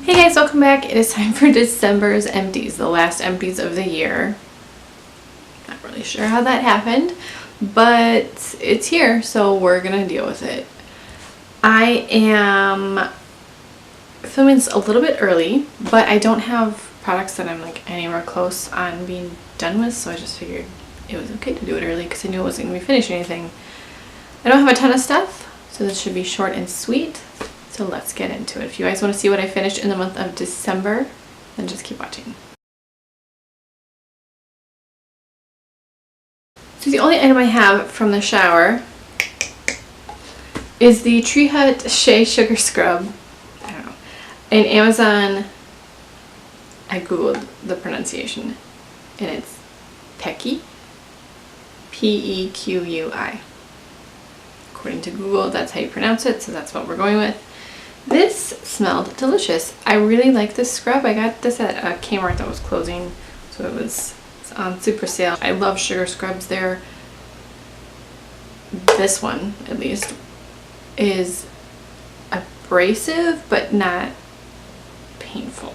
Hey guys, welcome back. It is time for December's empties, the last empties of the year. Not really sure how that happened, but it's here, so we're gonna deal with it. I am filming this a little bit early, but I don't have products that I'm like anywhere close on being done with, so I just figured it was okay to do it early because I knew it wasn't gonna be finished or anything. I don't have a ton of stuff, so this should be short and sweet. So let's get into it. If you guys want to see what I finished in the month of December, then just keep watching. So the only item I have from the shower is the Tree Hut Shea Sugar Scrub. I don't know. In Amazon, I googled the pronunciation and it's Pequi. P-E-Q-U-I. According to Google, that's how you pronounce it, so that's what we're going with. This smelled delicious. I really like this scrub. I got this at a Kmart that was closing, so it's on super sale. I love sugar scrubs there. This one, at least, is abrasive but not painful.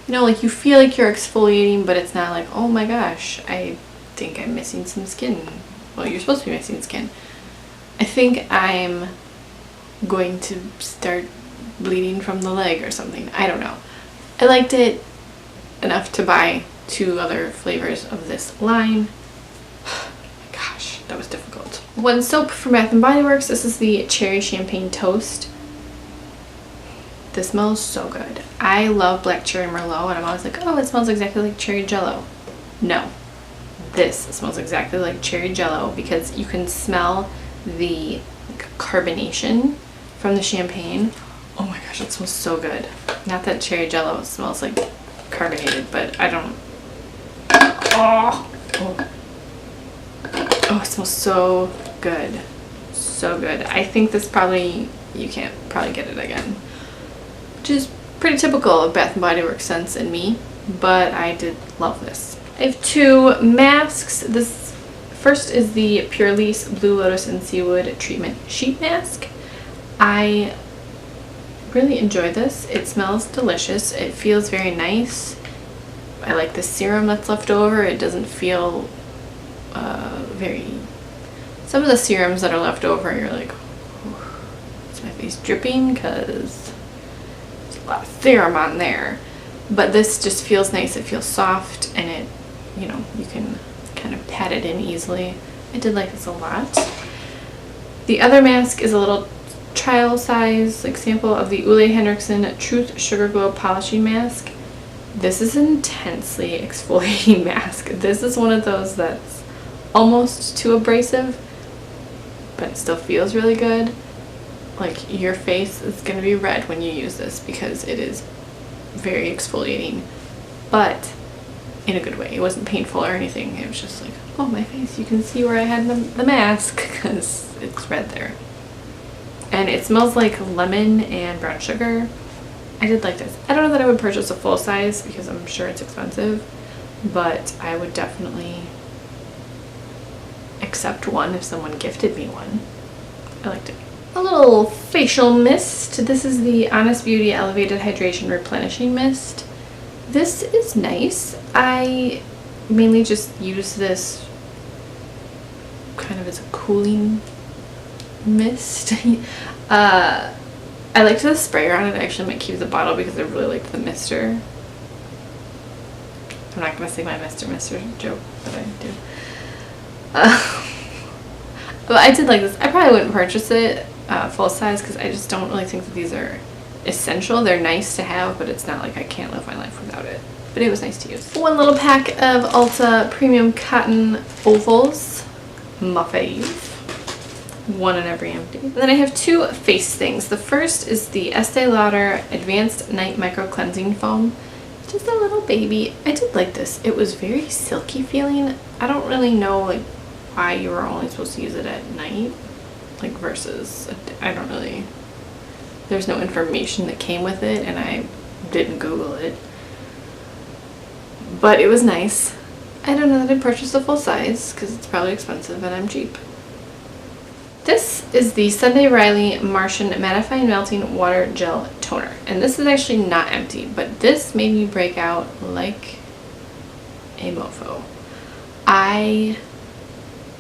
You know, like you feel like you're exfoliating, but it's not like, oh my gosh, I think I'm missing some skin. Well, you're supposed to be missing skin. I think I'm going to start bleeding from the leg or something. I don't know. I liked it enough to buy 2 other flavors of this line. Oh my gosh, that was difficult. One soap from Bath & Body Works. This is the Cherry Champagne Toast. This smells so good. I love Black Cherry Merlot and I'm always like, oh, it smells exactly like cherry jello. No. This smells exactly like cherry jello because you can smell the carbonation from the champagne. Oh my gosh, it smells so good. Not that cherry jello smells like carbonated, but I don't. Oh, it smells so good. So good. I think this probably, you can't probably get it again. Which is pretty typical of Bath & Body Works scents and me, but I did love this. I have 2 masks. This first is the Pure Lisse Blue Lotus and Seaweed Treatment Sheet Mask. I really enjoy this. It smells delicious. It feels very nice. I like the serum that's left over. It doesn't feel some of the serums that are left over, you're like, is my face dripping because there's a lot of serum on there. But this just feels nice. It feels soft and it, you know, you can kind of pat it in easily. I did like this a lot. The other mask is a little trial size like sample of the Henriksen Truth Sugar Glow Polishing Mask. This is an intensely exfoliating mask. This is one of those that's almost too abrasive, but it still feels really good. Like your face is going to be red when you use this because it is very exfoliating, but in a good way. It wasn't painful or anything. It was just like, oh, my face, you can see where I had the mask because it's red there. And it smells like lemon and brown sugar. I did like this. I don't know that I would purchase a full size because I'm sure it's expensive, but I would definitely accept one if someone gifted me one. I liked it. A little facial mist. This is the Honest Beauty Elevated Hydration Replenishing Mist. This is nice. I mainly just use this kind of as a cooling mist. I liked the sprayer on it. I actually might keep the bottle because I really liked the mister. I'm not going to say my mister joke, but I do. But I did like this. I probably wouldn't purchase it full size because I just don't really think that these are essential. They're nice to have, but it's not like I can't live my life without it. But it was nice to use. One little pack of Ulta Premium Cotton Ovals. My fave. One in every empty. And then I have 2 face things. The first is the Estee Lauder Advanced Night Micro Cleansing Foam. Just a little baby. I did like this. It was very silky feeling. I don't really know like why you were only supposed to use it at night, like versus, I don't really, there's no information that came with it and I didn't Google it. But it was nice. I don't know that I'd purchase a full size because it's probably expensive and I'm cheap. This is the Sunday Riley Martian Mattifying Melting Water Gel Toner. And this is actually not empty, but this made me break out like a mofo. I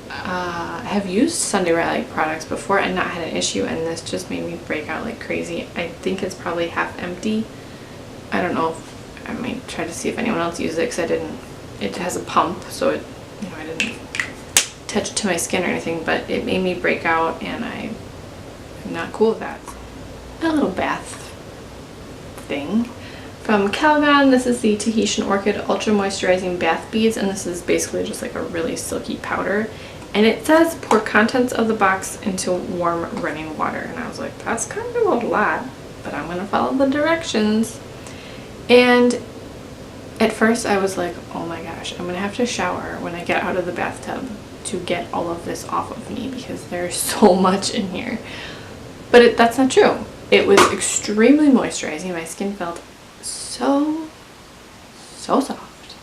have used Sunday Riley products before and not had an issue, and this just made me break out like crazy. I think it's probably half empty. I don't know if I might try to see if anyone else uses it, because I didn't. It has a pump, so it, you know, I didn't touch it to my skin or anything, but it made me break out, and I'm not cool with that. A little bath thing from Calgon. This is the Tahitian Orchid Ultra Moisturizing Bath Beads, and this is basically just like a really silky powder. And it says pour contents of the box into warm running water, and I was like, that's kind of a lot, but I'm gonna follow the directions. And at first I was like, oh my gosh, I'm gonna have to shower when I get out of the bathtub to get all of this off of me, because there's so much in here. But that's not true. It was extremely moisturizing. My skin felt so soft.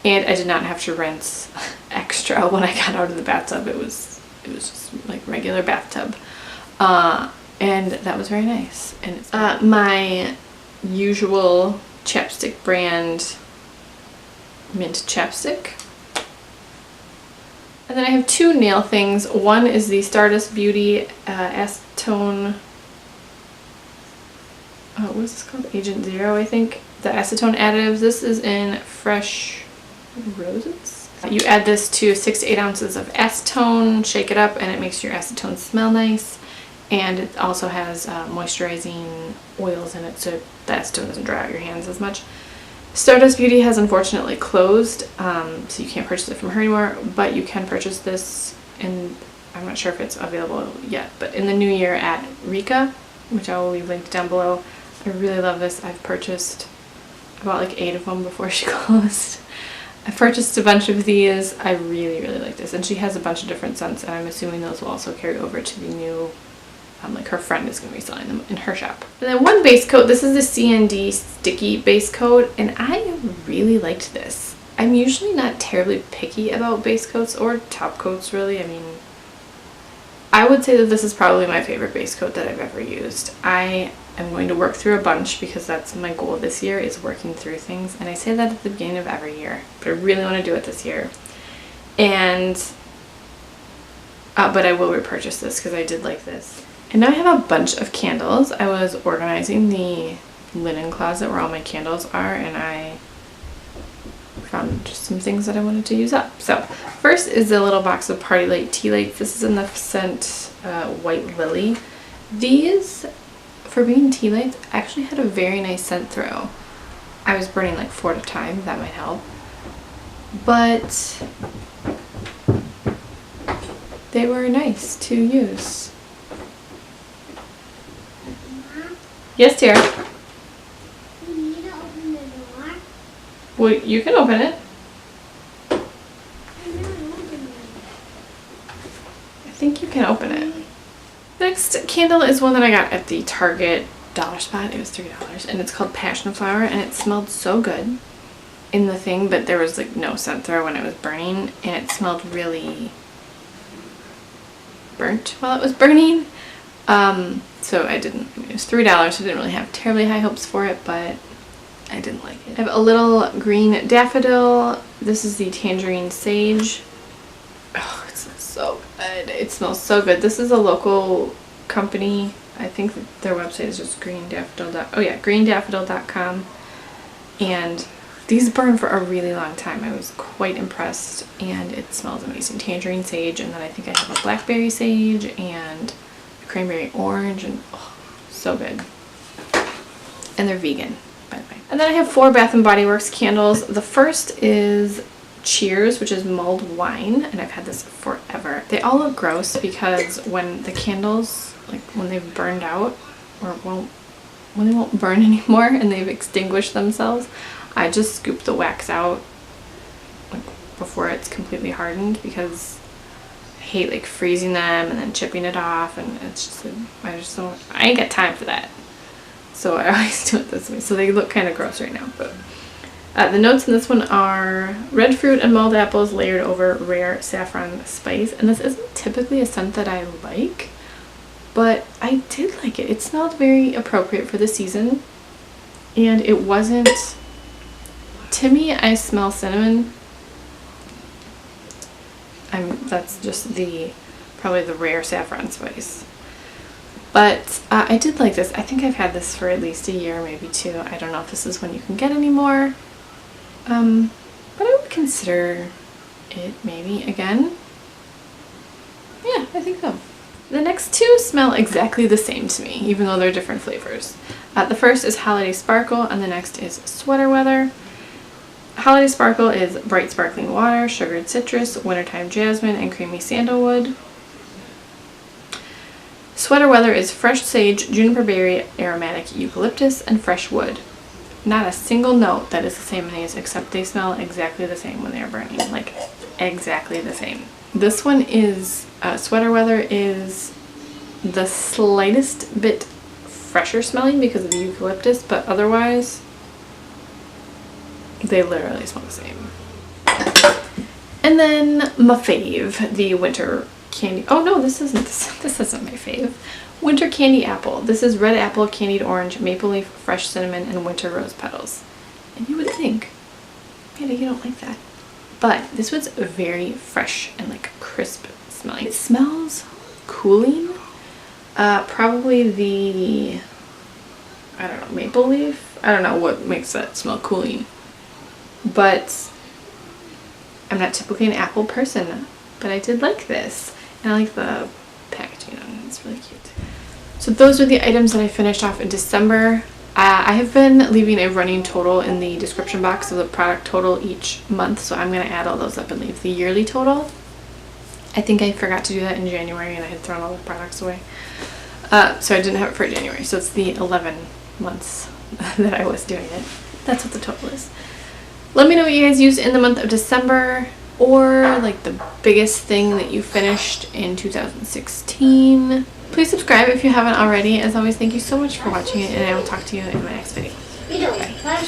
And I did not have to rinse extra when I got out of the bathtub. It was just like regular bathtub. And that was very nice. And it's my usual chapstick brand mint chapstick. And then I have two nail things. One is the Stardust Beauty Acetone, what is this called? Agent Zero, I think. The acetone additives. This is in Fresh Roses. You add this to 6 to 8 ounces of acetone, shake it up, and it makes your acetone smell nice. And it also has moisturizing oils in it, so the acetone doesn't dry out your hands as much. Stardust Beauty has unfortunately closed, so you can't purchase it from her anymore, but you can purchase this, and I'm not sure if it's available yet, but in the new year at Rika, which I will leave linked down below. I really love this. I've purchased about like 8 of them before she closed. I've purchased a bunch of these. I really like this, and she has a bunch of different scents, and I'm assuming those will also carry over to the new, like her friend is going to be selling them in her shop. And then one base coat. This is the CND Sticky base coat, and I really liked this. I'm usually not terribly picky about base coats or top coats, really. I mean, I would say that this is probably my favorite base coat that I've ever used. I am going to work through a bunch, because that's my goal this year, is working through things. And I say that at the beginning of every year, but I really want to do it this year. And but I will repurchase this because I did like this. And now I have a bunch of candles. I was organizing the linen closet where all my candles are, and I found just some things that I wanted to use up. So first is a little box of Party Light tea lights. This is in the scent White Lily. These, for being tea lights, actually had a very nice scent through. I was burning like 4 at a time. That might help. But they were nice to use. Yes, dear. You need to open the door. Well, you can open it. I think you can open it. Next candle is one that I got at the Target dollar spot. It was $3, and it's called Passion Flower, and it smelled so good in the thing, but there was like no scent through when it was burning, and it smelled really burnt while it was burning. So it was $3. I didn't really have terribly high hopes for it, but I didn't like it. I have a little green daffodil. This is the Tangerine Sage. Oh, it smells so good. It smells so good. This is a local company. I think their website is just greendaffodil.com. And these burn for a really long time. I was quite impressed, and it smells amazing. Tangerine Sage, and then I think I have a blackberry sage and cranberry orange, and oh, so good. And they're vegan, by the way. And then I have 4 Bath & Body Works candles. The first is Cheers, which is mulled wine, and I've had this forever. They all look gross because when the candles, like when they've burned out, or when they won't burn anymore and they've extinguished themselves, I just scoop the wax out like before it's completely hardened, because I hate like freezing them and then chipping it off, and it's just I ain't got time for that. So I always do it this way. So they look kind of gross right now, but The notes in this one are red fruit and mulled apples layered over rare saffron spice. And this isn't typically a scent that I like, but I did like it. It smelled very appropriate for the season. And it wasn't, to me, I smell cinnamon. That's just probably the rare saffron spice. But I did like this. I think I've had this for at least a year, maybe 2. I don't know if this is one you can get anymore. But I would consider it maybe again. Yeah, I think so. The next 2 smell exactly the same to me, even though they're different flavors. The first is Holiday Sparkle, and the next is Sweater Weather. Holiday Sparkle is bright sparkling water, sugared citrus, wintertime jasmine, and creamy sandalwood. Sweater Weather is fresh sage, juniper berry, aromatic eucalyptus, and fresh wood. Not a single note that is the same in these, except they smell exactly the same when they are burning. Like, exactly the same. This one is, Sweater Weather is the slightest bit fresher smelling because of the eucalyptus, but otherwise, they literally smell the same. And then my fave, the winter candy. Oh no, this isn't my fave. Winter Candy Apple. This is red apple, candied orange, maple leaf, fresh cinnamon, and winter rose petals. And you would think, maybe you don't like that. But this was very fresh and like crisp smelling. It smells cooling. Probably the, I don't know, maple leaf? I don't know what makes that smell cooling. But I'm not typically an apple person, but I did like this. And I like the packaging on it. It's really cute. So those were the items that I finished off in December. I have been leaving a running total in the description box of the product total each month, so I'm going to add all those up and leave the yearly total. I think I forgot to do that in January and I had thrown all the products away. So I didn't have it for January, so it's the 11 months that I was doing it. That's what the total is. Let me know what you guys used in the month of December, or like the biggest thing that you finished in 2016. Please subscribe if you haven't already. As always, thank you so much for watching it, and I will talk to you in my next video. Bye.